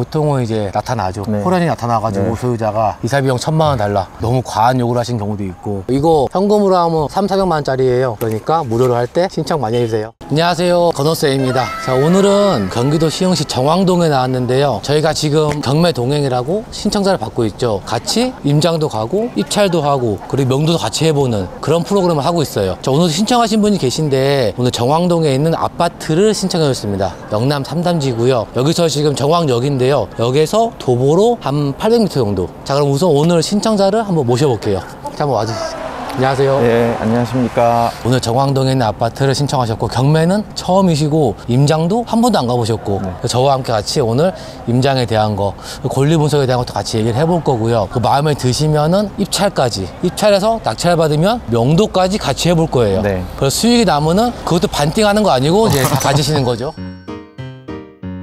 보통은 이제 나타나죠. 네. 호란이 나타나가지고 네. 소유자가 이사 비용 1,000만 원 달라. 너무 과한 요구를 하신 경우도 있고. 이거 현금으로 하면 3,400만 원짜리예요. 그러니까 무료로 할 때 신청 많이 해주세요. 안녕하세요, 건호쌤입니다. 자, 오늘은 경기도 시흥시 정왕동에 나왔는데요. 저희가 지금 경매 동행이라고 신청자를 받고 있죠. 같이 임장도 가고 입찰도 하고 그리고 명도도 같이 해보는 그런 프로그램을 하고 있어요. 자, 오늘 신청하신 분이 계신데 오늘 정왕동에 있는 아파트를 신청해 줬습니다. 영남 3단지고요. 여기서 지금 정왕역인데요. 여기서 도보로 한 800m 정도. 자, 그럼 우선 오늘 신청자를 한번 모셔볼게요. 자, 한번 와주시죠. 안녕하세요. 네, 안녕하십니까. 오늘 정왕동에 있는 아파트를 신청하셨고 경매는 처음이시고 임장도 한 번도 안 가보셨고 네. 저와 함께 같이 오늘 임장에 대한 거 권리 분석에 대한 것도 같이 얘기를 해볼 거고요. 그 마음에 드시면은 입찰까지, 입찰해서 낙찰 받으면 명도까지 같이 해볼 거예요. 네. 그래서 수익이 남으면 그것도 반띵하는 거 아니고 이제 다 가지시는 거죠.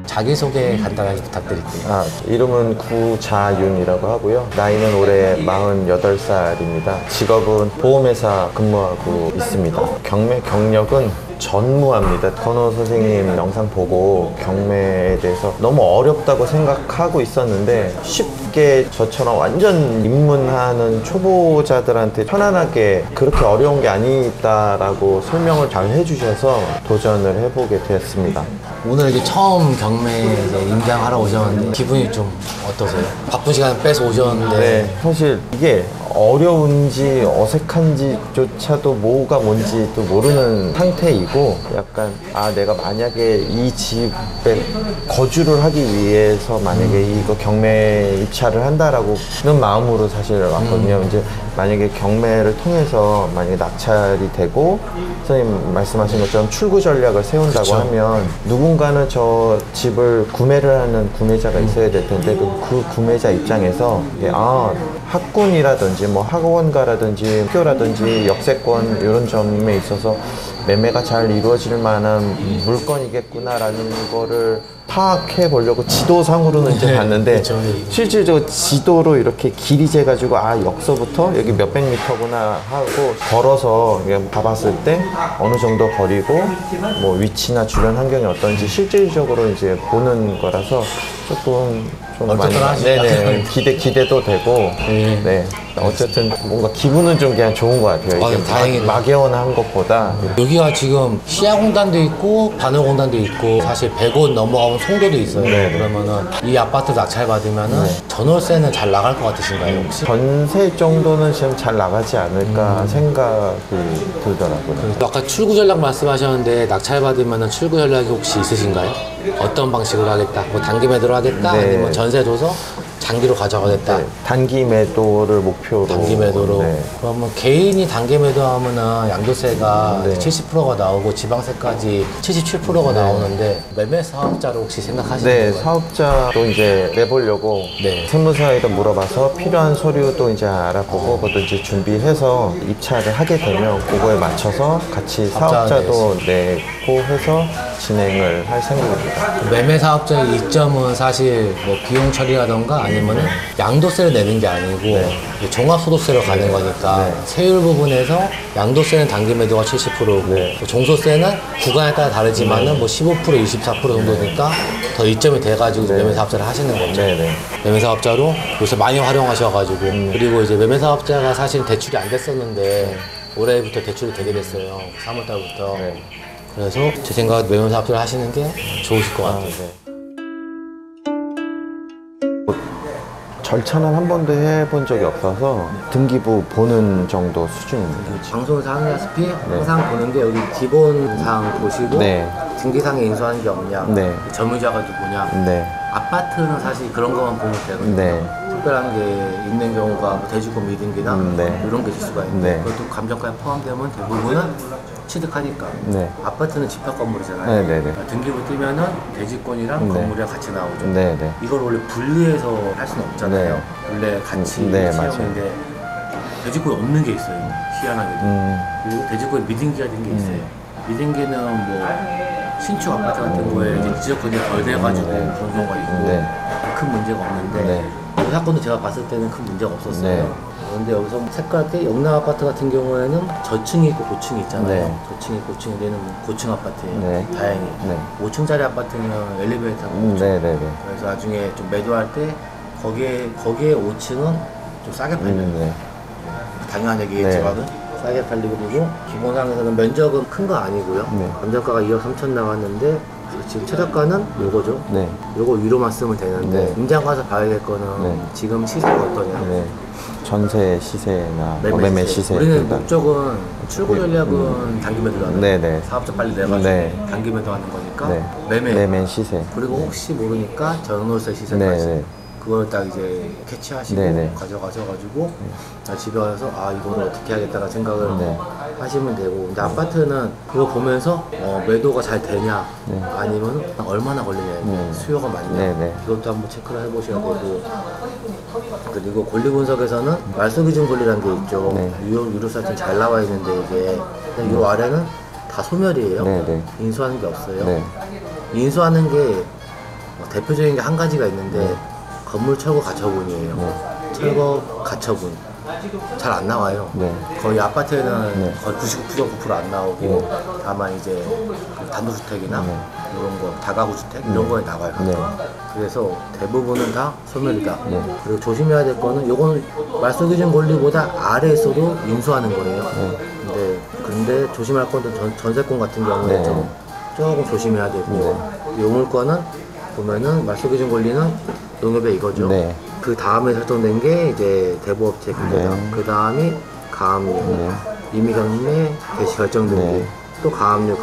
자기소개 간단하게 부탁드릴게요. 이름은 구자윤이라고 하고요. 나이는 올해 48살입니다. 직업은 보험회사 근무하고 있습니다. 경매 경력은 전무합니다. 건호 선생님 영상 보고 경매에 대해서 너무 어렵다고 생각하고 있었는데 쉽게 저처럼 완전 입문하는 초보자들한테 편안하게 그렇게 어려운 게 아니다라고 설명을 잘 해주셔서 도전을 해보게 되었습니다. 오늘 이제 처음 경매 이제 임장하러 오셨는데 기분이 좀 어떠세요? 바쁜 시간 빼서 오셨는데. 네, 사실 이게 어려운지 어색한지조차도 뭐가 뭔지 또 모르는 상태이고 약간 내가 만약에 이 집에 거주를 하기 위해서 만약에 이거 경매 입찰을 한다라고는 마음으로 사실 왔거든요. 이제 만약에 경매를 통해서 만약에 낙찰이 되고 선생님 말씀하신 것처럼 출구 전략을 세운다고 그쵸. 하면 누군가는 저 집을 구매를 하는 구매자가 있어야 될 텐데 그 구매자 입장에서 이게 학군이라든지 뭐 학원가라든지 학교라든지 역세권 이런 점에 있어서 매매가 잘 이루어질 만한 물건이겠구나라는 거를 파악해 보려고 지도상으로는 이제 봤는데 그쵸. 실질적으로 지도로 이렇게 길이 재가지고 여기서부터 여기 몇백 미터구나 하고 걸어서 그냥 봐봤을 때 어느 정도 거리고 뭐 위치나 주변 환경이 어떤지 실질적으로 이제 보는 거라서 조금 좀 많이 네네 기대도 되고 네 어쨌든 뭔가 기분은 좀 그냥 좋은 것 같아요. 이게 다행이네요. 막연한 것보다 여기가 지금 시야공단도 있고 반월공단도 있고 사실 100원 넘어가면 송도도 있어요. 네. 그러면은 이 아파트 낙찰 받으면은 전월세는 잘 나갈 것 같으신가요 혹시? 전세 정도는 지금 잘 나가지 않을까 생각이 들더라고요. 아까 출구 전략 말씀하셨는데 낙찰 받으면은 출구 전략이 혹시 있으신가요? 어떤 방식으로 하겠다? 뭐 단기 매도로 하겠다? 네. 아니면 전세 줘서 장기로 가져가겠다? 네, 단기 매도를 목표로. 단기 매도로. 네. 그러면 개인이 단기 매도하면은 양도세가 네. 70%가 나오고 지방세까지 77%가 나오는데 매매 사업자로 혹시 생각하시는 네, 건가요? 사업자도 이제 내보려고 네. 세무사에도 물어봐서 필요한 서류도 이제 알아보고 그것도 이제 준비해서 입찰을 하게 되면 그거에 맞춰서 같이 사업자도 내고 해서 진행을 할 생각입니다. 매매 사업자의 이점은 사실 뭐 비용 처리라던가 아니면은 양도세를 내는 게 아니고 종합소득세로 가는 거니까 세율 부분에서 양도세는 단기 매도가 70%고 종소세는 구간에 따라 다르지만은 뭐 15%, 24% 정도니까 더 이점이 돼가지고 매매 사업자를 하시는 거죠. 매매 사업자로 요새 많이 활용하셔가지고 그리고 이제 매매 사업자가 사실 대출이 안 됐었는데 올해부터 대출이 되게 됐어요. 3월달부터. 그래서 제 생각에 매매 사업자를 하시는 게 좋으실 것 같아요. 절차는 한 번도 해본 적이 없어서 등기부 보는 정도 수준입니다. 방송에서 하다시피 항상 보는 게 여기 기본사항 보시고 등기상에 인수하는 게 없냐, 점유자가 누구냐. 아파트는 사실 그런 것만 보면 되거든요. 특별한 게 있는 경우가 뭐 대지권 미등기나 이런 게 있을 수가 있는데 그것도 감정가에 포함되면 대부분은 취득하니까. 아파트는 집합 건물이잖아요. 그러니까 등기부 뜨면은 대지권이랑 건물이랑 같이 나오죠. 이걸 원래 분리해서 할 수는 없잖아요. 원래 같이 채용인데 대지권이 없는 게 있어요. 희한하게도. 그리고 대지권에 미등기가 된 게 있어요. 미등기는 뭐 신축 아파트 같은 거에 이제 지적권이 덜 돼가지고 그런 경우가 있고 큰 문제가 없는데 이 사건도 제가 봤을 때는 큰 문제가 없었어요. 근데 여기서 색깔게 영남 아파트 같은 경우에는 저층이 있고 고층이 있잖아요. 네. 저층이 있고 고층이 되는 고층 아파트예요. 네. 다행히. 네. 5층짜리 아파트는 엘리베이터가 없죠. 네네네. 그래서 나중에 좀 매도할 때 거기에 5층은 좀 싸게 팔려요. 네. 당연한 얘기겠지만은 싸게 팔리고, 그리고 기본상에서는 면적은 큰 거 아니고요. 네. 감정가가 2억 3천 나왔는데 지금 최저가는 요거죠. 네. 요거 위로만 쓰면 되는데 네. 임장 가서 봐야 될 거는 네. 지금 시세가 어떠냐. 네. 전세 시세나 매매 시세. 우리는 그러니까. 목적은 출고 전략은 단기 매도하는 네네. 사업자 빨리 내가지고 네. 단기 매도하는 거니까 네. 매매 시세. 그리고 혹시 모르니까 전월세 시세까지 네네. 그걸 딱 이제 캐치하시고 네네. 가져가셔가지고 집에 와서 아 이거를 어떻게 하겠다는 생각을 네. 하시면 되고, 근데 아파트는 그거 보면서 매도가 잘 되냐 네. 아니면 얼마나 걸리냐 수요가 많냐 네네. 이것도 한번 체크를 해보셔야 되고, 그리고 권리 분석에서는 말소 기준 권리라는 게 있죠. 네. 유료 사이트 잘 나와 있는데 이게 이 아래는 다 소멸이에요. 네네. 인수하는 게 없어요. 네. 인수하는 게 대표적인 게 한 가지가 있는데 네. 건물 철거 가처분이에요. 철거 가처분 잘 안 나와요. 네. 거의 아파트에는 네. 거의 99.9% 안 나오고 다만 이제 그 단독주택이나 이런 거 다가구 주택 이런 거에 나와요. 네. 그래서 대부분은 다 소멸이다. 네. 그리고 조심해야 될 거는 요건 말소 기준 권리보다 아래에서도 인수하는 거예요. 근데 조심할 건 전세권 같은 경우에 네. 조금 조심해야 되고, 요 물건은 보면은 말소 기준 권리는 농협에 이거죠. 네. 그 다음에 설정된 게 이제 대부업체 근저당, 네. 그 다음이 가압류, 임의 경매 개시 결정등기, 네. 또 가압류.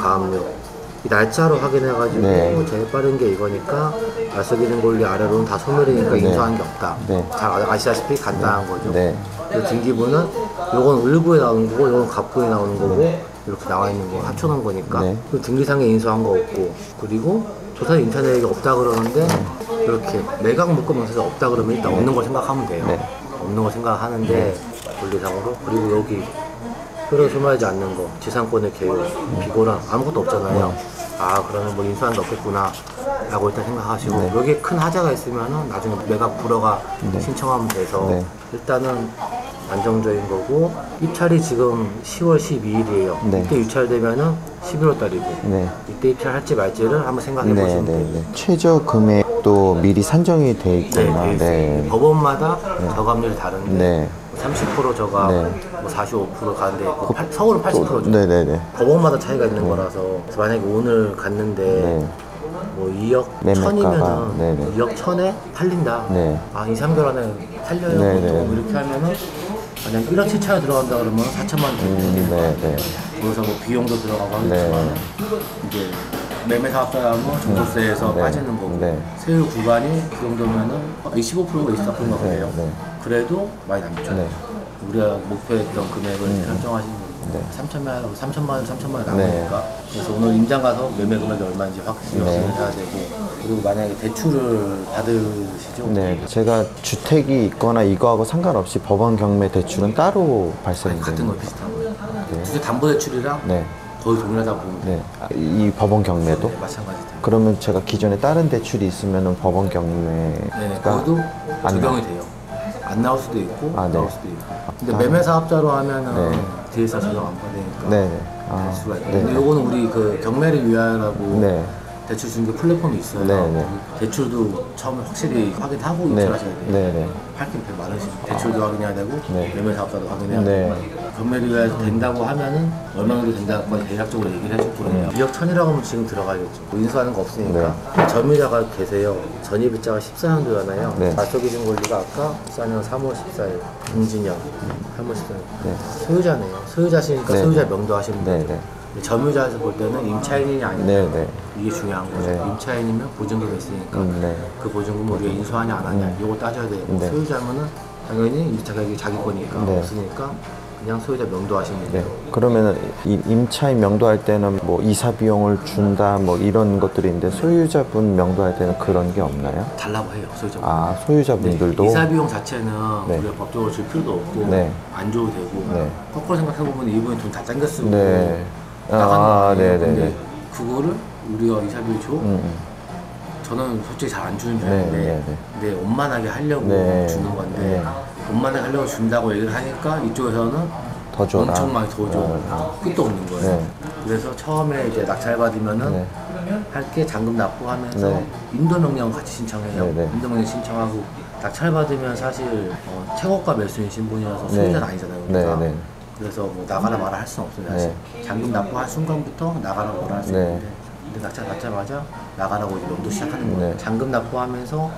이 날짜로 확인해가지고 네. 제일 빠른 게 이거니까 말소 기준 권리 아래로는 다 소멸이니까 인수하는 게 없다. 네. 잘 아시다시피 간단한 거죠. 네. 그리고 등기부는 요건 을부에 나오는 거고 요건 갑부에 나오는 거고 이렇게 나와 있는 거 합쳐놓은 거니까 네. 그리고 등기상에 인수한 거 없고, 그리고 조사 인터넷에 없다 그러는데 이렇게 매각 묶음 명세서 없다 그러면 일단 없는 걸 생각하면 돼요. 네. 없는 걸 생각하는데 권리상으로. 그리고 여기 효력이 소멸하지 않는 거, 지상권의 개요, 비고랑 아무것도 없잖아요. 아 그러면 뭐 인수하는 게 없겠구나 라고 일단 생각하시고, 여기에 큰 하자가 있으면은 나중에 매각 불허가 신청하면 돼서 일단은 안정적인 거고, 입찰이 지금 10월 12일이에요. 네. 이때 입찰되면은 11월 달이고 네. 이때 입찰할지 말지를 한번 생각해 보시면 돼요. 최저 금액도 미리 산정이 돼 있구나. 네. 법원마다 저감률이 다른데 네. 30% 저감, 네. 뭐 45% 가는데 서울은 80%죠. 네네네. 법원마다 차이가 있는 거라서. 그래서 만약에 오늘 갔는데 네. 뭐 2억 매매가가, 1000이면은 네네. 2억 1000에 팔린다. 네. 아 2, 3개월 안에 팔려요. 네네. 보통 이렇게 하면은 만약 1억 7천에 들어간다 그러면 4천만 원 되는데 네네. 거기서 뭐 비용도 들어가고 네. 하겠지만 이제 매매 사업자하고 종부세에서 네. 빠지는 거고, 네. 세율 구간이 그 정도면은 25%가 24%인가 그래요. 네. 그래도 많이 남죠. 네. 우리가 목표했던 금액을 설정하시는 거예요. 3천만 원 남으니까. 네. 그래서 오늘 임장 가서 매매 금액이 얼마인지 확실히 해야 되고, 그리고 만약에 대출을 받으시죠? 네. 제가 주택이 있거나 이거하고 상관없이 법원 경매 대출은 따로 발생이 같은 되는 거 비슷한 거예요. 네. 주택담보대출이랑 네. 거의 동일하다 보면 돼요. 네. 이 법원 경매도? 마찬가지 돼요. 그러면 제가 기존에 다른 대출이 있으면은 법원 네, 경매가 거기도 안 적용이 돼요. 안 나올 수도 있고 아, 네. 나올 수도 있고. 근데 매매 사업자로 하면은 네. DSR 적용 안 받으니까 네네. 될 수가 있고. 네. 근데 요거는 우리 그 경매를 위하여라고 네. 대출 중개 플랫폼이 있어요. 네. 대출도 처음에 확실히 확인하고 네. 입찰하셔야 돼요. 네네. 할게 많으시니까 대출도 확인해야 되고 네. 매매 사업자도 확인해야 네. 되고. 경매를 위해서 된다고 하면은 얼마 정도 된다고 대략적으로 얘기를 해줄 거예요. 2억 1000이라고 하면 지금 들어가겠죠. 뭐 인수하는 거 없으니까. 점유자가 계세요. 전입일자가 14년도잖아요. 네. 말소 기준 권리가 아까 14년 3월 14일 공진년 3월 14일. 네. 소유자네요. 소유자시니까 네. 소유자 명도하시면 네. 되죠. 네. 근데 점유자에서 볼 때는 임차인이 아니냐. 네네. 이게 중요한 거죠. 네. 임차인이면 보증금이 있으니까 네. 그 보증금을 우리가 인수하냐 안 하냐 이거 따져야 되고, 네. 소유자면은 당연히 이 자격이 자기 거니까 네. 없으니까 그냥 소유자 명도하시면 돼요. 네. 그러면은 이 임차인 명도할 때는 뭐 이사 비용을 준다 뭐 이런 것들이 있는데 소유자분 명도할 때는 그런 게 없나요? 달라고 해요, 소유자. 아 소유자분들도 이사 비용 자체는 네. 우리가 법적으로 줄 필요도 없고 네. 안 줘도 되고, 네. 거꾸로 생각해보면 이분이 돈 다 땡겨 쓰고 네. 나간 거 아, 아니에요. 네네네. 근데 그거를 우리가 이사비를 줘? 저는 솔직히 잘 안 주는 편인데 네. 근데 원만하게 하려고 네. 주는 건데 네. 돈만에 하려고 준다고 얘기를 하니까 이쪽에서는 더 줘라. 엄청 많이 더 줘. 끝도 없는 거예요. 네. 그래서 처음에 이제 낙찰 받으면은 네. 할 게 잔금 납부하면서 네. 인도 명령 같이 신청해요. 네, 네. 인도 명령 신청하고 낙찰 받으면 사실 최고가 매수인 신분이어서 소유자는 아니잖아요. 우리가. 네, 네. 그래서 뭐 나가라 말아 할 수는 없어요. 사실. 잔금 납부할 순간부터 나가라 뭐라 할 수 네. 있는데 근데 낙찰 받자마자 나가라고 이제 명도 시작하는 거예요. 네. 잔금 납부하면서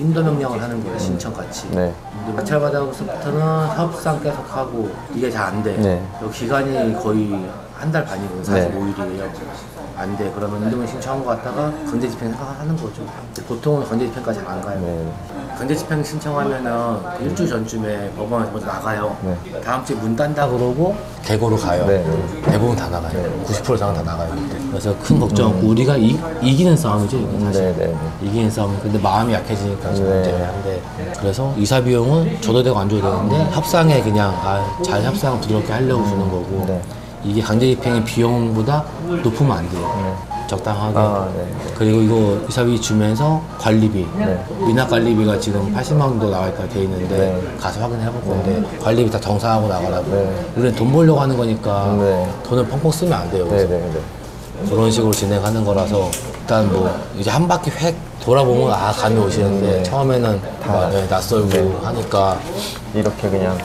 인도 명령을 하는 거예요. 신청 같이. 네. 근데 낙찰 받아서부터는 협상 계속하고 이게 잘 안 돼. 네. 기간이 거의 한 달 반이고 45일이에요. 안 돼. 그러면 인도명 신청하고 갔다가 강제 집행 생각하는 거죠. 근데 보통은 강제 집행까지 잘 안 가요. 네. 강제 집행 신청하면은 그 일주일 전쯤에 법원에서 먼저 나가요. 네. 다음 주에 문 딴다 그러고 대거로 가요. 네. 대부분 다 나가요. 90% 이상은 다 나가요. 그때. 그래서 큰 걱정 없고 우리가 이기는 싸움이죠. 이게 사실. 네, 네. 이기는 싸움. 근데 마음이 약해지니까 좀 네. 문제긴 한데 그래서 이사 비용은 줘도 되고 안 줘도 되는데 협상에 그냥 잘 협상 부드럽게 하려고 주는 거고 네. 이게 강제 집행의 비용보다 높으면 안 돼요. 적당하게. 네. 그리고 이거 이사비 주면서 관리비, 네. 미납 관리비가 지금 80만 원 정도 나와 있다 돼 있는데 네. 가서 확인해 볼 건데 관리비 다 정산하고 나가라고. 네. 우리는 돈 벌려고 하는 거니까 네. 돈을 펑펑 쓰면 안 돼요. 네, 그래서 네, 네. 그런 식으로 진행하는 거라서 일단 뭐 이제 한 바퀴 획 돌아보면 감이 오시는데 처음에는 낯설고 하니까 이렇게 그냥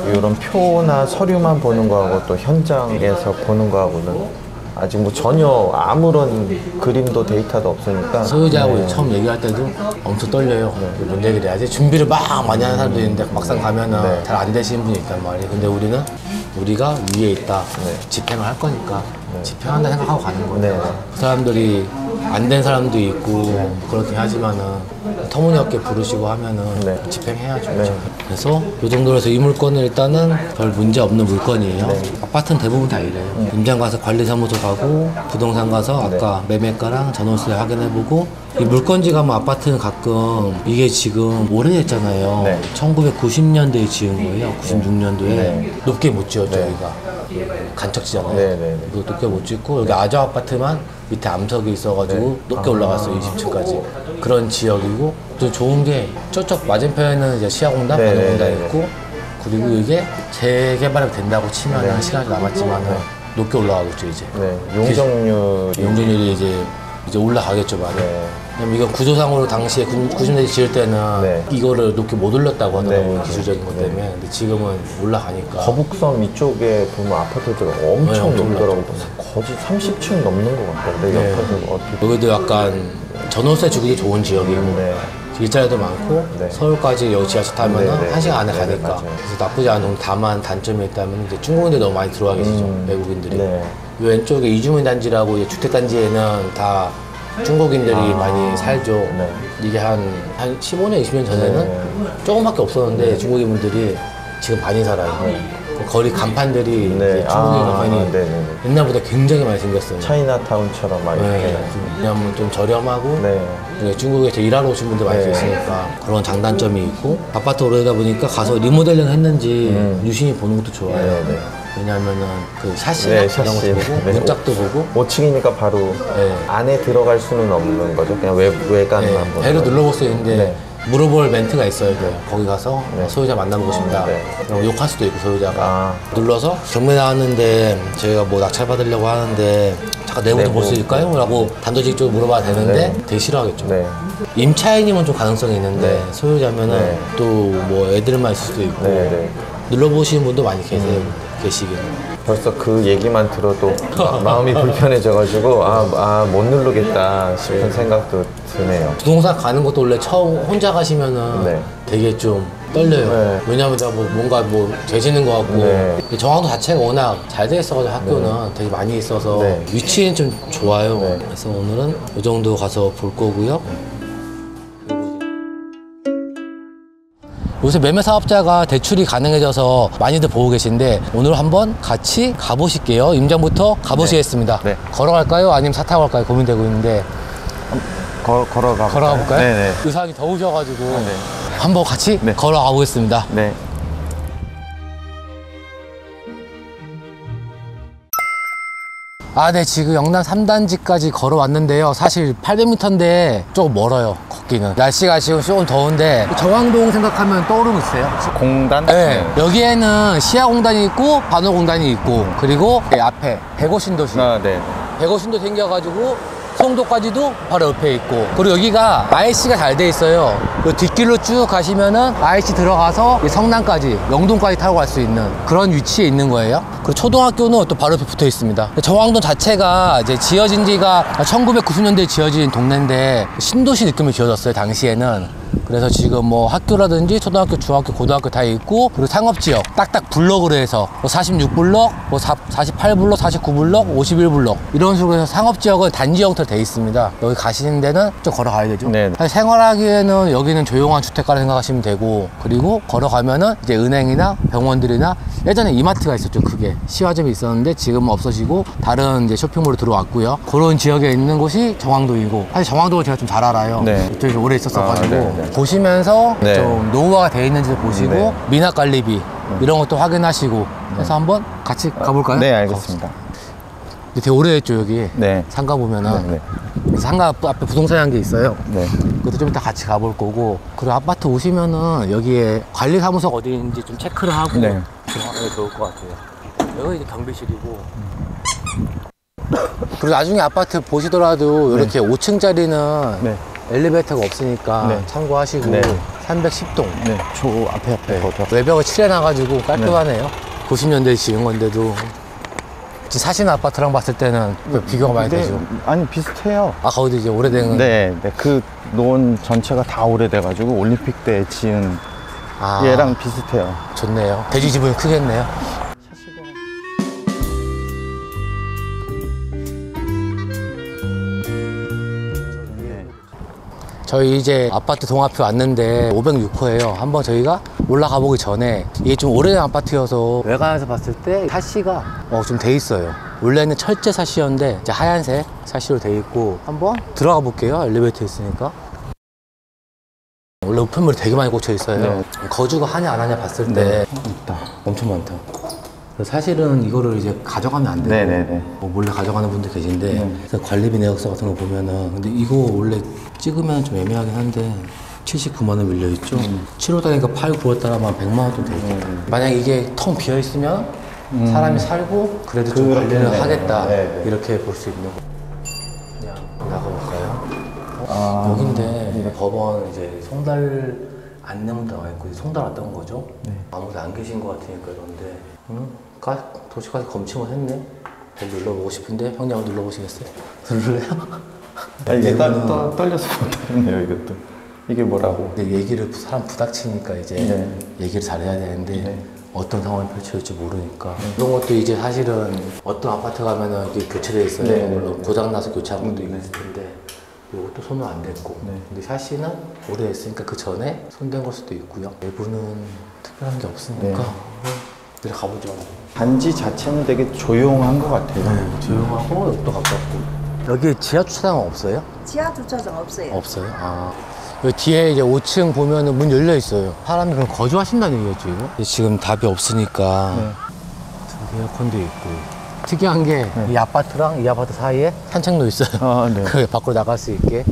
이런 표나 서류만 보는 거하고 또 현장에서 보는 거하고는 아직 뭐 전혀 아무런 그림도 데이터도 없으니까 소유자하고 처음 얘기할 때도 엄청 떨려요. 뭔 얘기를 해야지? 준비를 막 많이 하는 사람도 있는데 막상 가면은 잘 안 되시는 분이 있단 말이에요. 근데 우리가 위에 있다. 집행을 할 거니까 집행한다 생각하고 가는 거예요. 네. 그 사람들이 안 된 사람도 있고 그렇긴 하지만은 터무니없게 부르시고 하면은 집행해야죠. 그래서 이 정도로 해서 이 물건은 일단은 별 문제 없는 물건이에요. 아파트는 대부분 다 이래요. 임장 가서 관리사무소 가고 부동산 가서 아까 매매가랑 전월세 확인해보고 이 물건지 가면 아파트는 가끔 이게 지금 오래됐잖아요. 1990년대에 지은 거예요. 96년도에 높게 못 지었죠. 여기가 간척지잖아요. 그래서 높게 못 짓고 여기 아저 아파트만 밑에 암석이 있어가지고 높게 올라갔어요. 20층까지. 그런 지역이고 또 좋은 게 저쪽 맞은편에는 이제 시야공단, 반영공단 있고 그리고 이게 재개발이 된다고 치면 한 시간이 남았지만 높게 올라가겠죠 이제. 용적률이 이제 올라가겠죠 많이. 왜냐면 이건 구조상으로 당시에 90년대 지을 때는 이거를 높게 못 올렸다고 하더라고요. 기술적인 것 때문에. 근데 지금은 올라가니까. 거북섬 이쪽에 보면 아파트들이 엄청 높더라고요. 거의 30층 넘는 것 같아요. 옆에서 어떻게. 여기도 약간 전월세 주기도 좋은 지역이고 일자리도 많고 서울까지 여기 지하철 타면 은 1시간 안에 가니까. 그래서 나쁘지 않은 다만 단점이 있다면 이제 중국인들이 너무 많이 들어와 계시죠. 외국인들이. 왼쪽에 이주민 단지라고 이제 주택 단지에는 다 중국인들이 많이 살죠. 이게 한 15년, 20년 전에는 조금밖에 없었는데 중국인분들이 지금 많이 살아요. 그 거리 간판들이 이제 중국인 간판이 옛날보다 굉장히 많이 생겼어요. 차이나타운처럼 막 이렇게. 왜냐면 좀 저렴하고 중국에서 일하러 오신 분들 많이 계시니까 그런 장단점이 있고 아파트 오래되다 보니까 가서 리모델링 했는지 유심히 보는 것도 좋아요. 왜냐하면은 그 샤시나 이런 거 보고 문짝도 보고 5층이니까 바로 안에 들어갈 수는 없는 거죠. 그냥 외관만 보고 배로 눌러볼 수 있는데 물어볼 멘트가 있어야 돼요. 거기 가서 소유자 만나보고 싶다. 그럼 욕할 수도 있고 소유자가 눌러서 경매 나왔는데 저희가 뭐 낙찰 받으려고 하는데 잠깐 내부도 볼 수 있을까요? 라고 단도직입적으로 물어봐야 되는데 되게 싫어하겠죠. 임차인이면 좀 가능성이 있는데 소유자면은 또 뭐 애들만 있을 수도 있고 눌러보시는 분도 많이 계시긴. 벌써 그 얘기만 들어도 마음이 불편해져가지고 못 누르겠다 싶은 생각도 드네요. 부동산 가는 것도 원래 처음 혼자 가시면은 되게 좀 떨려요. 왜냐면 제가 뭔가 재지는 것 같고 정황도 자체가 워낙 잘 돼 있어가지고 학교는 되게 많이 있어서 위치는 좀 좋아요. 그래서 오늘은 이 정도 가서 볼 거고요. 요새 매매 사업자가 대출이 가능해져서 많이들 보고 계신데 오늘 한번 같이 가보실게요. 임장부터 가보시겠습니다. 걸어갈까요? 아니면 차 타고 갈까요? 고민되고 있는데 걸어가 볼까요? 의상이 더우셔가지고 한번 같이 걸어가 보겠습니다. 지금 영남 3단지까지 걸어왔는데요. 사실 800m인데 조금 멀어요. 바뀌는. 날씨가 지금 조금 더운데 정왕동 생각하면 떠오르는 거 있어요? 공단? 네. 여기에는 시야공단이 있고 반월공단이 있고 그리고 앞에 백오신도시. 네. 백오신도 생겨가지고 송도까지도 바로 옆에 있고 그리고 여기가 IC가 잘 돼 있어요. 그 뒷길로 쭉 가시면은 IC 들어가서 성남까지 영동까지 타고 갈 수 있는 그런 위치에 있는 거예요. 그리고 초등학교는 또 바로 옆에 붙어 있습니다. 정왕동 자체가 이제 지어진 지가 1990년대에 지어진 동네인데 신도시 느낌이 지어졌어요 당시에는. 그래서 지금 뭐 학교라든지 초등학교, 중학교, 고등학교 다 있고 그리고 상업지역 딱딱 블럭으로 해서 뭐 46블럭, 뭐 48블럭, 49블럭, 51블럭 이런 식으로 해서 상업지역은 단지 형태로 돼 있습니다. 여기 가시는 데는 좀 걸어가야 되죠. 네. 사실 생활하기에는 여기는 조용한 주택가라 생각하시면 되고 그리고 걸어가면은 이제 은행이나 병원들이나 예전에 이마트가 있었죠. 크게 시화점이 있었는데 지금은 없어지고 다른 이제 쇼핑몰로 들어왔고요. 그런 지역에 있는 곳이 정왕동이고 사실 정왕동을 제가 좀 잘 알아요. 네. 이쪽에 오래 있었어가지고 네. 보시면서 네. 좀 노후화가 되어 있는지도 보시고 네. 미나갈리비 이런 것도 확인하시고 해서 한번 같이 가볼까요? 네, 알겠습니다. 되게 오래됐죠 여기. 네. 상가 보면은 네. 그래서 상가 앞에 부동산이 한 게 있어요. 네. 그것도 좀 이따 같이 가볼 거고 그리고 아파트 오시면은 여기에 관리사무소가 어디인지 좀 체크를 하고 네. 들어가면 좋을 것 같아요. 여기 이제 경비실이고 그리고 나중에 아파트 보시더라도 이렇게 5층짜리는 네. 엘리베이터가 없으니까 네. 참고하시고 네. 310동 네. 저 앞에 외벽을 칠해놔가지고 깔끔하네요. 90년대에 지은 건데도 지금 사시는 아파트랑 봤을 때는 비교가 많이 되죠. 아니 비슷해요. 아 거기도 이제 오래된 네. 그 논 전체가 다 오래돼가지고 올림픽 때 지은 아, 얘랑 비슷해요. 좋네요. 대지 지분이 크겠네요. 저희 이제 아파트 동앞에 왔는데 506호예요. 한번 저희가 올라가 보기 전에 이게 좀 오래된 아파트여서 외관에서 봤을 때 사시가 좀 돼 있어요. 원래는 철제 사시였는데 이제 하얀색 사시로 돼 있고 한번 들어가 볼게요. 엘리베이터 있으니까. 원래 우편물이 되게 많이 꽂혀 있어요. 네. 거주가 하냐 안 하냐 봤을 때 있다. 엄청 많다. 그래서 사실은 이거를 이제 가져가면 안 되고 네네네. 뭐 몰래 가져가는 분들 계신데 그래서 관리비 내역서 같은 거 보면은 근데 이거 원래 찍으면 좀 애매하긴 한데 79만 원 밀려 있죠. 7호 단위가 8, 9월 따라만 100만 원 좀 되죠. 만약 이게 텅 비어 있으면 사람이 살고 그래도 좀 관리를 하겠다 이렇게 볼 수 있는 거. 그냥 나가볼까요? 여긴데 법원 이제 송달 안내문 나와 있고 송달 왔던 거죠. 아무도 안 계신 것 같으니까 이런데 도시가서 검침을 했네. 벨 눌러보고 싶은데 형님 한번 눌러보시겠어요? 누를래요? 이게 떨려서 못하겠네요 이것도. 이게 뭐라고? 근데 얘기를 사람 부닥치니까 이제 얘기를 잘해야 되는데 어떤 상황이 펼쳐질지 모르니까 이런 것도 이제 사실은 어떤 아파트 가면은 이게 교체돼 있어요. 물론 고장나서 교체한 것도 있을 텐데 이것도 손은 안 댔고 근데 샤시는 오래됐으니까 그 전에 손댄 걸 수도 있고요. 내부는 특별한 게 없으니까 이제 가보죠. 단지 자체는 되게 조용한 것 같아요. 조용하고 옆도 가깝고. 여기 지하 주차장은 없어요? 지하 주차장 없어요. 없어요? 아. 여기 뒤에 이제 5층 보면은 문 열려 있어요. 사람이 그럼 거주하신다는 얘기겠죠, 이거? 지금 답이 없으니까. 에어컨도 있고. 특이한 게 이 아파트랑 이 아파트 사이에 산책로 있어요. 그 밖으로 나갈 수 있게.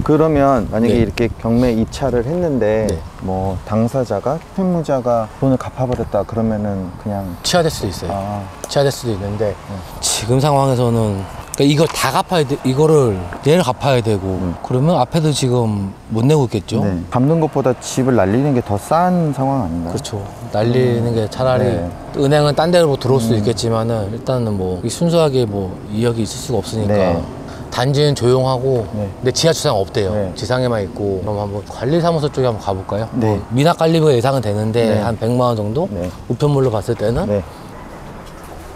그러면 만약에 이렇게 경매 이차를 했는데 뭐 당사자가 채무자가 돈을 갚아버렸다 그러면은 그냥 취하될 수도 있어요. 취하될 수도 있는데 지금 상황에서는 그러니까 이걸 다 갚아야 돼. 이거를 얘를 갚아야 되고 그러면 앞에도 지금 못 내고 있겠죠. 갚는 것보다 집을 날리는 게 더 싼 상황 아닌가요? 그렇죠. 날리는 게 차라리 은행은 딴 데로 들어올 수도 있겠지만은 일단은 뭐 순수하게 뭐 이역이 있을 수가 없으니까 단지는 조용하고 근데 지하 주차장 없대요. 지상에만 있고 그럼 한번 관리사무소 쪽에 한번 가볼까요? 미나갈리비가 예상은 되는데 한 100만 원 정도? 우편물로 봤을 때는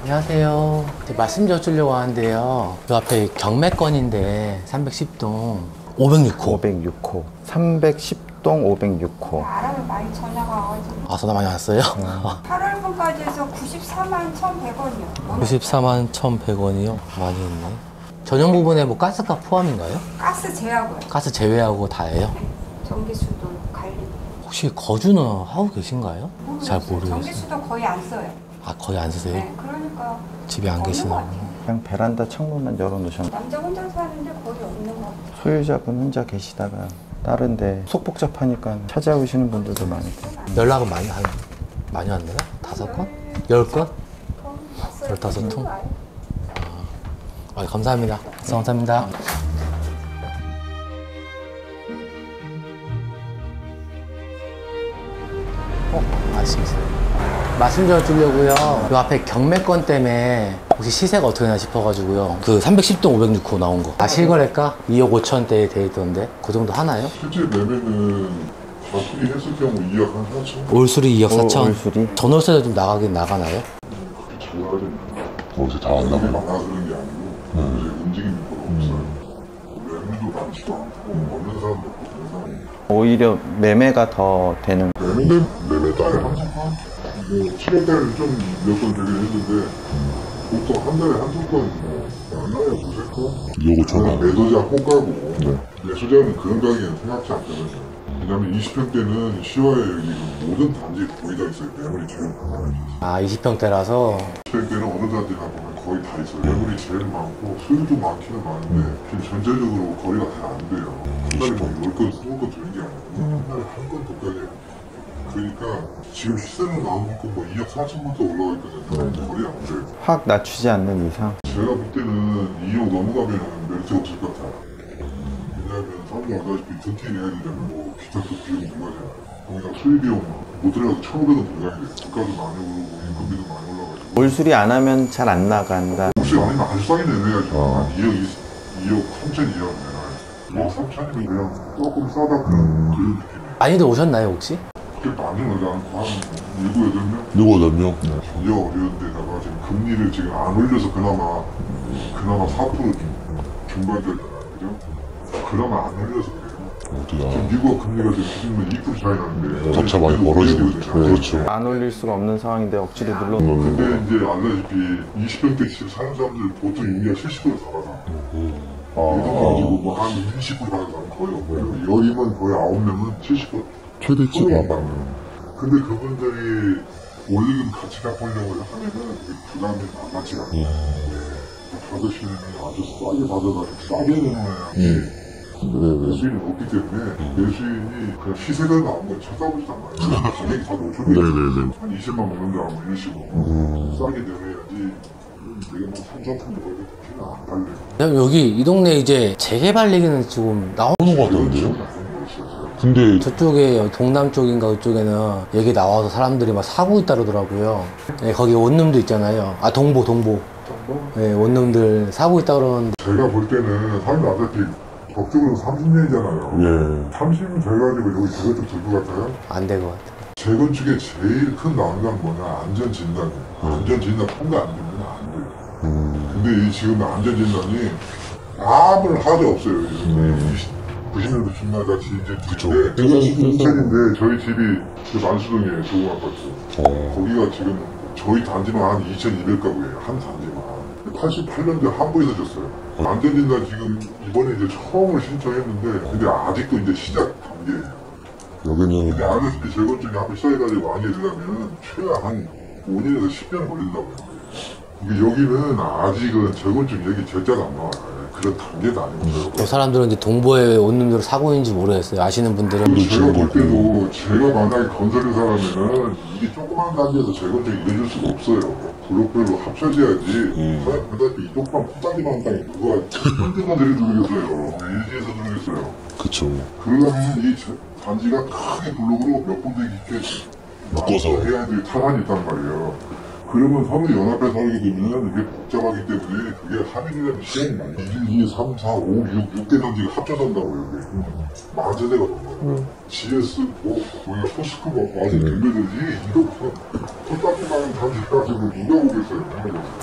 안녕하세요. 말씀 여쭈려고 하는데요. 그 앞에 경매건인데 310동 506호 506호 310동 506호 알아면 많이 전화가 와가지고 아 전화 많이 왔어요? 8월분까지 해서 94만 1,100원이요. 94만 1,100원이요? 많이 있네. 전용 부분에 뭐 가스가 포함인가요? 가스 제하고요. 가스 제외하고 다예요? 전기수도 관리. 혹시 거주는 하고 계신가요? 잘 모르겠어요. 전기수도 거의 안 써요. 아 거의 안 쓰세요? 네, 그러니까 집에 안 없는 계시나 것 보네. 같아요. 그냥 베란다 창문만 열어놓으셨나요? 남자 혼자 사는데 거의 없는 것 같아요. 소유자분 혼자 계시다가 다른데 속 복잡하니까 찾아오시는 분들도 많고. 연락은 많이 왔나요? 5건? 10건? 15통? 감사합니다. 감사합니다. 말씀 좀 드리려고요. 요 앞에 경매권 때문에 혹시 시세가 어떻게 되나 싶어가지고요. 그 310동 506호 나온 거. 실거래가 2억 5천대에 돼 있던데 그 정도 하나요? 실제 매매는 다 수리했을 경우 2억 한 4천? 올수리 2억 4천? 올수리? 전월세도 좀 나가나요? 잘 나가야 됩니다. 거기서 다 안 나가요. 많아서 그런 게 아니고 이제 움직이는 거 없어요. 매매도 많지도 않고 없는 사람도 없고 그런 사람이 오히려 매매가 더 되는. 매매 달에 항상 뭐 7월달에 좀 몇 건 되긴 했는데 보통 한 달에 한두 건 안 나요. 두세 건? 요거 저는 매도자 호가고 매수자는 그런 가격에는 생각지 않거든요. 왜냐면 20평대는 시와에 여기 모든 단지에 거의 다 있어요. 매물이 제일 많아요. 20평대라서 20평대는 어느 단지 가보면 거의 다 있어요. 매물이 제일 많고 수요도 많기는 많은데 지금 전체적으로 거리가 잘 안 돼요. 한 달에 뭐 10건, 20건 되는 게 아니고 한 달에 한 건 더 가야 돼요. 그러니까 지금 시세로 나오는 뭐 2억 4천부터 올라가 있거든요. 거리 안 돼요. 확 낮추지 않는 이상. 제가 볼 때는 2억 넘어가면 메리트가 없을 것 같아요. 왜냐하면 사람들 알다시피 든틴 해야 되잖아요. 뭐 기타도 비용 들어가잖아요. 거기다 수리비용 못 들어가도 1,500원 들어가야 돼요. 물가도 많이 오르고 인건비도 많이 올라가지고. 올수리 안 하면 잘 안 나간다. 혹시 아니면 아주 싸게 내놔야죠. 한 2억 3천이요. 2억 3천이면 그냥 조금 싸다 그런 느낌이에요. 많이들 오셨나요 혹시? 그렇게 많이 오지 않고 한 7, 8명? 전혀 어려운 데다가 지금 금리를 지금 안 올려서 그나마 4% 중반대잖아요. 그죠? 그나마 안 올려서 그래요. 지금 미국과 금리가 지금 2% 차이 나는데 격차 많이 벌어지고 있죠. 그렇죠. 안 올릴 수가 없는 상황인데 억지로 눌러. 근데 이제 알다시피 20평대 집 사는 사람들 보통 임기가 70% 살아서 이거 가지고 뭐 한 20% 사는 사람 거의 없고요. 여기만 거의 9명은 70% 최대치가 근데 그분들이 원리금 같이 갖고 오려고 하면은 그게 부담이 만만치가 않아요. 받으시는 아주 싸게 받아가지고 싸게 내놓아야 매수인이 없기 때문에 매수인이 그냥 시세가 나온 걸 찾아보지도 않아요. 가격이 다 높은데 한 20만 먹는데 아무 이런 식으로 싸게 내놔야지 내가 뭐 3,000푼 먹어야 돼. 안 달래요. 여기 이 동네 이제 재개발 얘기는 지금 나오는 것 같던데요? 근데 저쪽에 동남 쪽인가 그쪽에는 얘기 나와서 사람들이 막 사고 있다 그러더라고요. 네, 거기 원룸도 있잖아요. 동보? 네, 원룸들 사고 있다 그러는데 제가 볼 때는 사람들 아다시피 법적으로 30년이잖아요. 예. 30년 돼가지고 여기 재건축 될 것 같아요? 안 될 것 같아요. 재건축의 제일 큰 난관은 뭐냐? 안전진단이에요. 안전진단 통과 안 되면 안 돼요. 근데 이 지금 안전진단이 아무런 하자 없어요. 90년도 중반같이 이제 인천인데 저희 집이 그 만수동에 조공 아파트. 거기가 지금 저희 단지만 한 2,200가구예요. 한 단지만. 88년도에 한보에서 줬어요. 안전진단 지금 이번에 이제 처음으로 신청했는데 근데 아직도 이제 시작 단계예요. 여기는 근데 아다시피 재건축이 한번 시작해가지고 많이 되려면 최소한 한 5년에서 10년 걸린다고 해요. 여기는 아직은 재건축 얘기 절자가 안 나와요. 그런 단계도 아니고요. 그 사람들은 이제 동보에 원룸들 사고 있는지 모르겠어요. 아시는 분들은. 제가 볼 때도 제가 만약에 건설회사라면은 이게 조그만 단지에서 재건축이 이루어질 수가 없어요. 블록별로 합쳐져야지. 그다음에 이 똑방 푸다기만 한 땅에 누가 현대만 들여주겠어요. LG에서 들겠어요. 그쵸. 그러려면 이 단지가 크게 블록으로 몇 군데 있게 묶어서 해야 될 타산이 있단 말이에요. 그러면 서로 연합해서 살게 되면 이게 복잡하기 때문에 그게 합의되면 시간이 많이 1, 2, 3, 4, 5, 6대 단지가 합쳐서 한다고요. 만세대가 넘어요. GS, 포스코가 완전 덤벼들지 이거 톱값만 단지까지 뭐 누가 오겠어요.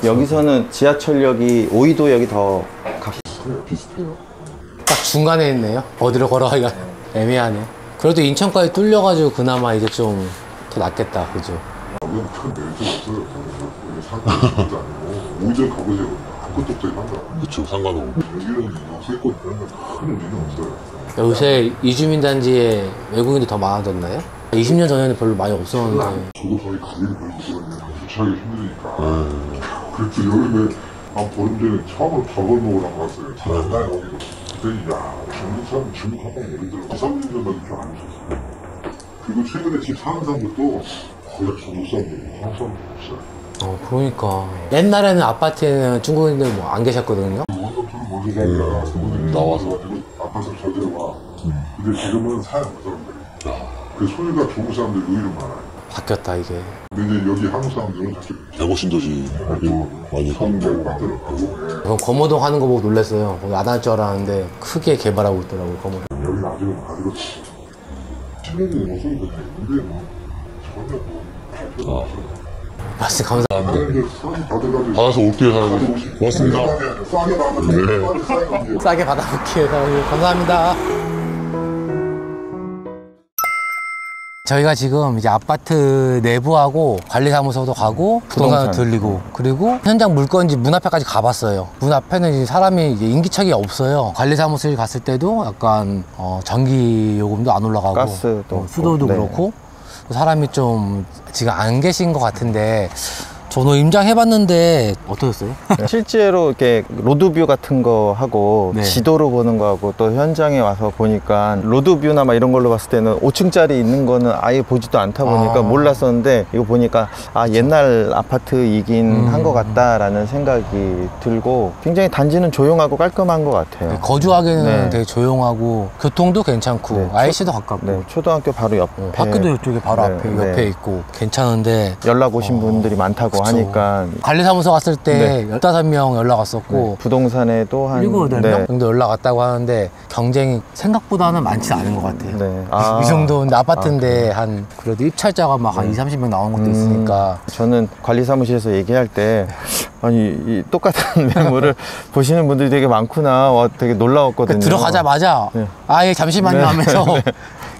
여기서는 지하철역이 오이도역이 더 비슷해요. 딱 중간에 있네요. 어디로 걸어가기가 애매하네. 그래도 인천까지 뚫려가지고 그나마 이제 좀 더 낫겠다. 그죠? 여기는 큰 메리트가 없어요. 상관도 아니고 오히려 가보세요. 아무것도 없어요. 그쵸, 상관없고 여기는 역세권 그런 건 큰 의미는 없어요. 요새 이주민 단지에 외국인도 더 많아졌나요? 20년 전에는 별로 많이 없었는데. 저도 거의 가격이 별로 없거든요. 주차하기 힘드니까. 그래서 여름에 한 보름 전에 처음으로 밥을 먹으러 갔어요. 잘 안 가요, 거기도. 그랬더니 야 중국 사람 중국 한번 예를 들어 3년 전밖에 안 있었어. 그리고 최근에 집 사는 사람들도 거의 다 중국 사람들이고 한국 사람들 없어요. 그러니까 옛날에는 아파트에는 중국인들 뭐 안 계셨거든요. 원서투를 먼저 살다가 나와서 아파트 잘 들어가. 근데 지금은 사야 못 사람들이. 그 소유가 중국 사람들 의외로 많아요. 바뀌었다 이게. 근데 이제 여기 한국 사람들은 사실 대고신도시 많이 성공 받더라고. 전 거모동 하는 거 보고 놀랐어요. 안 할 줄 알았는데 크게 개발하고 있더라고요, 거모동. 여기는 아직은 가지고 10년이 넘어서 근데 뭐 전혀 뭐 말씀 감사합니다. 받아서 올게요, 사장님. 고맙습니다. 싸게 받아. 싸게 받아볼게요, 사장님. 감사합니다. 저희가 지금 이제 아파트 내부하고 관리사무소도 가고 부동산도 들리고 그리고 현장 물건지 문 앞에까지 가봤어요. 문 앞에는 이제 사람이 이제 인기척이 없어요. 관리사무소에 갔을 때도 약간 전기 요금도 안 올라가고 가스도 수도도 네. 그렇고 사람이 좀 지금 안 계신 것 같은데 저도 임장해봤는데 어떠셨어요? 실제로 이렇게 로드뷰 같은 거 하고 네. 지도로 보는 거하고 또 현장에 와서 보니까 로드뷰나 막 이런 걸로 봤을 때는 5층짜리 있는 거는 아예 보지도 않다 보니까 몰랐었는데 이거 보니까 아 옛날 아파트이긴 한 것 같다라는 생각이 들고 굉장히 단지는 조용하고 깔끔한 것 같아요. 거주하기는 네. 되게 조용하고 교통도 괜찮고 네. IC도 가깝고 네, 초등학교 바로 옆에 학교도 이쪽에 바로 네, 앞에 네. 옆에 있고 괜찮은데 연락 오신 분들이 많다고 그쵸. 하니까 관리사무소 갔을 때 15명 연락 왔었고 네, 부동산에도 한 7, 8명 네. 정도 연락 왔다고 하는데 경쟁이 생각보다는 많지 않은 것 같아요. 네. 이 정도 아파트인데 한 그래도 입찰자가 막 한 20, 30명 나온 것도 있으니까 저는 관리사무실에서 얘기할 때 아니 이 똑같은 매물을 보시는 분들이 되게 많구나 와, 되게 놀라웠거든요. 들어가자마자 네. 아예 잠시만요 네. 하면서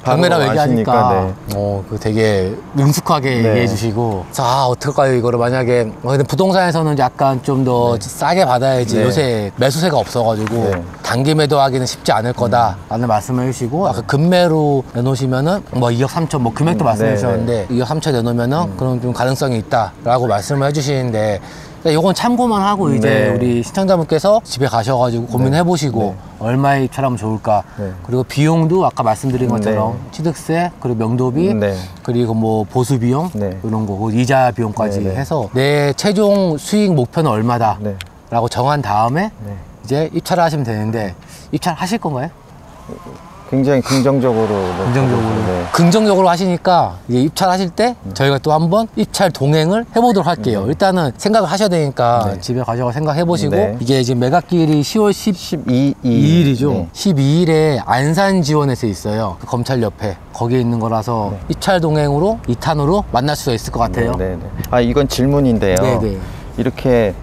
경매라고 바로 얘기하니까 아시니까, 그 되게 능숙하게 네. 얘기해 주시고 자 어떡할까요 이거를 만약에 근데 부동산에서는 약간 좀 더 싸게 받아야지 네. 요새 매수세가 없어가지고 네. 단기 매도하기는 쉽지 않을 거다라는 말씀을 해주시고 아까 금매로 내놓으시면은 뭐 2억 3천 뭐 금액도 말씀해 네, 주셨는데 2억 3천 내놓으면은 그런 좀 가능성이 있다라고 말씀을 해주시는데 요건 참고만 하고 이제 네. 우리 시청자분께서 집에 가셔가지고 고민해 보시고 네. 얼마에 입찰하면 좋을까 네. 그리고 비용도 아까 말씀드린 것처럼 네. 취득세 그리고 명도비 네. 그리고 뭐 보수 비용 네. 이런 거 그리고 이자 비용까지 네, 네. 해서 내 최종 수익 목표는 얼마다 네. 라고 정한 다음에 네. 이제 입찰을 하시면 되는데 입찰하실 건가요? 굉장히 긍정적으로 네. 긍정적으로 하시니까 이제 입찰하실 때 저희가 또 한번 입찰 동행을 해보도록 할게요. 일단은 생각을 하셔야 되니까 네. 집에 가셔서 생각해 보시고 네. 이게 지금 매각기일이 10월 12일이죠. 12일이죠. 네. 12일에 안산 지원에서 있어요. 그 검찰 옆에 거기에 있는 거라서 입찰 동행으로 2탄으로 만날 수가 있을 것 같아요. 네, 네. 아 이건 질문인데요. 네, 네. 이렇게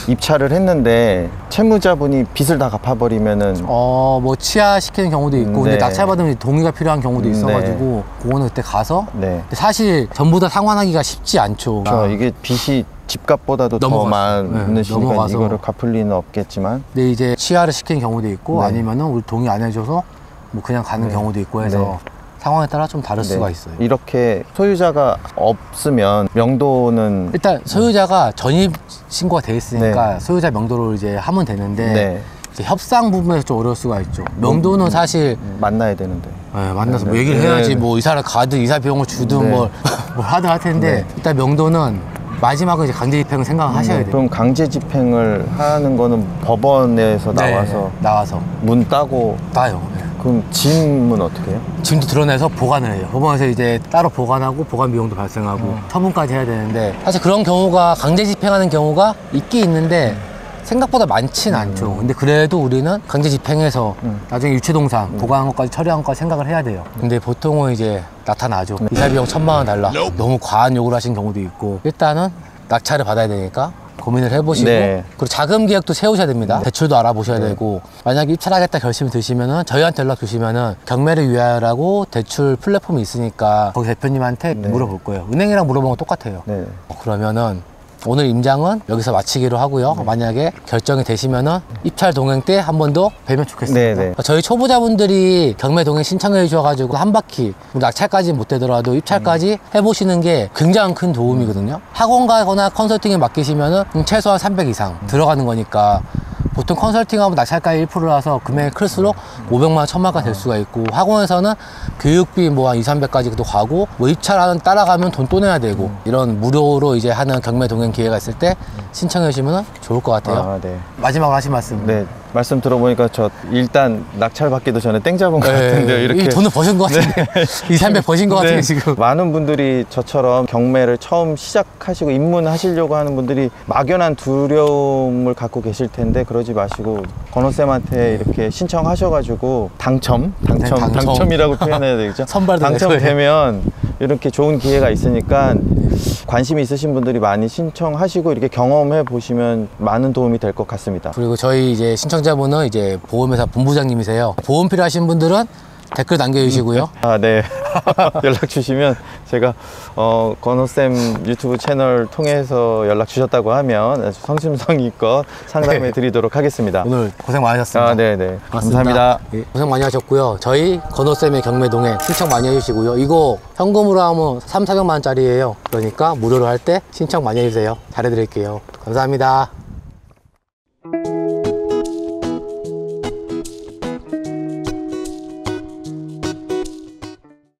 입찰을 했는데 채무자분이 빚을 다 갚아버리면은 뭐 치하시키는 경우도 있고 근데 네. 낙찰받으면 동의가 필요한 경우도 있어가지고 그거는 그때 가서 네. 근데 사실 전부 다 상환하기가 쉽지 않죠. 이게 빚이 집값보다도 더 넘어갔어요. 많으시니까 넘어가서. 이거를 갚을 리는 없겠지만 근데 이제 치하를 시키는 경우도 있고 네. 아니면은 우리 동의 안 해줘서 뭐 그냥 가는 경우도 있고 해서 상황에 따라 좀 다를 수가 있어요. 이렇게 소유자가 없으면 명도는 일단 소유자가 전입 신고가 돼 있으니까 소유자 명도로 이제 하면 되는데 네. 이제 협상 부분에서 좀 어려울 수가 있죠. 명도는 사실 만나야 되는데 만나서 뭐 네. 얘기를 네. 해야지 네. 뭐 이사를 가든 이사 비용을 주든 네. 뭘 하든 할 텐데 일단 명도는 마지막은 이제 강제 집행을 생각을 하셔야 돼요. 그럼 강제 집행을 하는 거는 법원에서 나와서 나와서 문 따고 따요. 네. 그럼 짐은 어떻게 해요? 짐도 드러내서 보관을 해요. 법원에서 이제 따로 보관하고 보관 비용도 발생하고 처분까지 해야 되는데 사실 그런 경우가 강제 집행하는 경우가 있긴 있는데 생각보다 많진 않죠. 근데 그래도 우리는 강제 집행해서 나중에 유치동산 보관한 것까지 처리한 것까지 생각을 해야 돼요. 근데 보통은 이제 나타나죠. 이사 비용 1,000만 원 달라. 너무 과한 요구를 하신 경우도 있고 일단은 낙찰을 받아야 되니까 고민을 해보시고 네. 그리고 자금 계획도 세우셔야 됩니다. 대출도 알아보셔야 되고 만약에 입찰하겠다 결심이 드시면은 저희한테 연락 주시면은 경매를 위하여라고 대출 플랫폼이 있으니까 거기 대표님한테 물어볼 거예요. 은행이랑 물어보는 건 똑같아요. 네. 그러면은 오늘 임장은 여기서 마치기로 하고요. 만약에 결정이 되시면은 입찰 동행 때 한 번 더 뵈면 좋겠습니다. 네. 저희 초보자분들이 경매 동행 신청해 주셔가지고 한 바퀴 낙찰까지 못 되더라도 입찰까지 해보시는 게 굉장히 큰 도움이거든요. 학원 가거나 컨설팅에 맡기시면은 최소한 300 이상 들어가는 거니까 보통 컨설팅하면 낙찰가액 1%라서 금액이 클수록 500만 원, 1000만원까지 될 수가 있고, 학원에서는 교육비 뭐 한 2, 300까지도 가고, 뭐 입찰하는 따라가면 돈 또 내야 되고, 이런 무료로 이제 하는 경매 동행 기회가 있을 때 신청해 주시면 좋을 것 같아요. 네. 마지막으로 하신 말씀. 네. 말씀 들어보니까 저 일단 낙찰 받기도 전에 땡 잡은 것 네, 같은데요. 이렇게 돈을 버신 것 같은데. 2, 300 버신 것 같은데, 지금. 많은 분들이 저처럼 경매를 처음 시작하시고 입문하시려고 하는 분들이 막연한 두려움을 갖고 계실 텐데 그러지 마시고 건호쌤한테 이렇게 신청하셔가지고 당첨이라고 표현해야 되겠죠? 당첨되면 이렇게 좋은 기회가 있으니까 관심이 있으신 분들이 많이 신청하시고 이렇게 경험해 보시면 많은 도움이 될 것 같습니다. 그리고 저희 이제 신청자분은 이제 보험회사 본부장님이세요. 보험 필요하신 분들은 댓글 남겨주시고요. 네. 연락 주시면 제가 건호쌤 유튜브 채널 통해서 연락 주셨다고 하면 아주 성심성의껏 상담해 드리도록 하겠습니다. 오늘 고생 많으셨습니다. 네네. 감사합니다. 예, 고생 많이 하셨고요. 저희 건호쌤의 경매동행 신청 많이 해주시고요. 이거 현금으로 하면 3, 400만 원짜리예요. 그러니까 무료로 할 때 신청 많이 해주세요. 잘해드릴게요. 감사합니다.